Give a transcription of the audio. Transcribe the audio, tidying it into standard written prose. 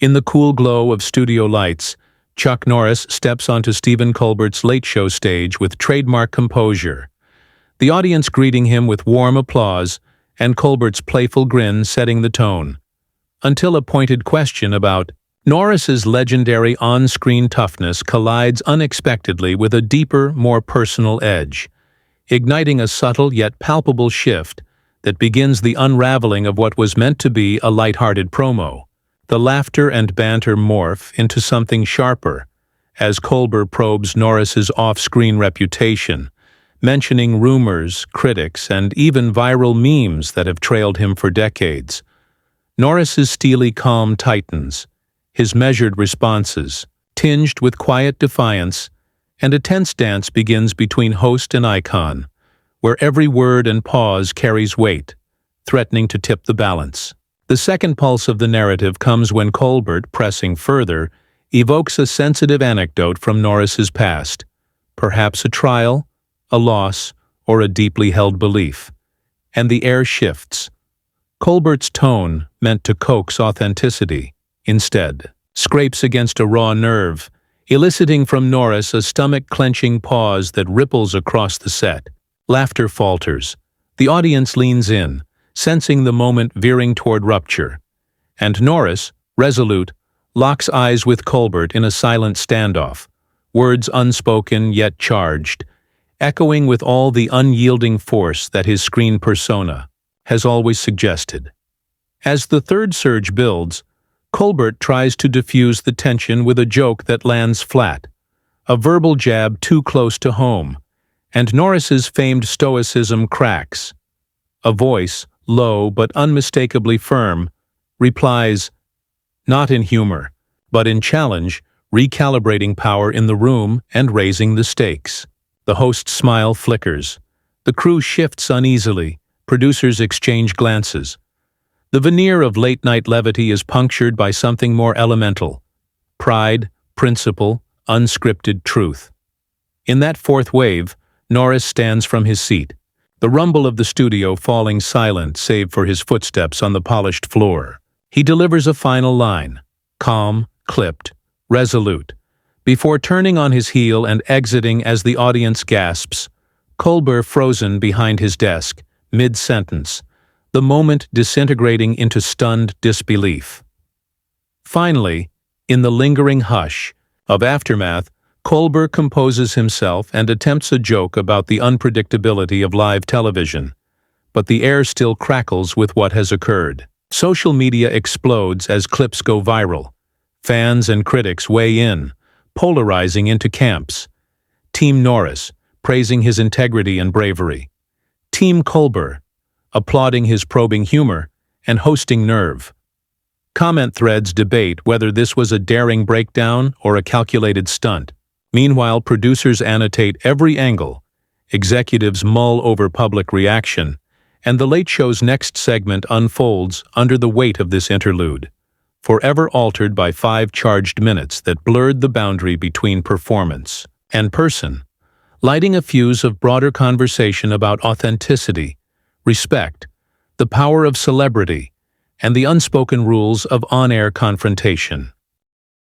In the cool glow of studio lights, Chuck Norris steps onto Stephen Colbert's Late Show stage with trademark composure, the audience greeting him with warm applause and Colbert's playful grin setting the tone, until a pointed question about Norris's legendary on-screen toughness collides unexpectedly with a deeper, more personal edge, igniting a subtle yet palpable shift that begins the unraveling of what was meant to be a light-hearted promo. The laughter and banter morph into something sharper as Colbert probes Norris's off-screen reputation, mentioning rumors, critics, and even viral memes that have trailed him for decades. Norris's steely calm tightens, his measured responses, tinged with quiet defiance, and a tense dance begins between host and icon, where every word and pause carries weight, threatening to tip the balance. The second pulse of the narrative comes when Colbert, pressing further, evokes a sensitive anecdote from Norris's past, perhaps a trial, a loss, or a deeply held belief. And the air shifts. Colbert's tone, meant to coax authenticity, instead scrapes against a raw nerve, eliciting from Norris a stomach-clenching pause that ripples across the set. Laughter falters. The audience leans in, sensing the moment veering toward rupture. And Norris, resolute, locks eyes with Colbert in a silent standoff, words unspoken yet charged, echoing with all the unyielding force that his screen persona has always suggested. As the third surge builds, Colbert tries to diffuse the tension with a joke that lands flat, a verbal jab too close to home, and Norris's famed stoicism cracks. A voice, low but unmistakably firm, replies, not in humor, but in challenge, recalibrating power in the room and raising the stakes. The host's smile flickers. The crew shifts uneasily. Producers exchange glances. The veneer of late-night levity is punctured by something more elemental: pride, principle, unscripted truth. In that fourth wave, Norris stands from his seat, the rumble of the studio falling silent save for his footsteps on the polished floor. He delivers a final line, calm, clipped, resolute, before turning on his heel and exiting as the audience gasps, Colbert frozen behind his desk, mid-sentence, the moment disintegrating into stunned disbelief. Finally, in the lingering hush of aftermath, Colbert composes himself and attempts a joke about the unpredictability of live television, but the air still crackles with what has occurred. Social media explodes as clips go viral. Fans and critics weigh in, polarizing into camps. Team Norris, praising his integrity and bravery. Team Colbert, applauding his probing humor and hosting nerve. Comment threads debate whether this was a daring breakdown or a calculated stunt. Meanwhile, producers annotate every angle, executives mull over public reaction, and The Late Show's next segment unfolds under the weight of this interlude, forever altered by 5 charged minutes that blurred the boundary between performance and person, lighting a fuse of broader conversation about authenticity, respect, the power of celebrity, and the unspoken rules of on-air confrontation.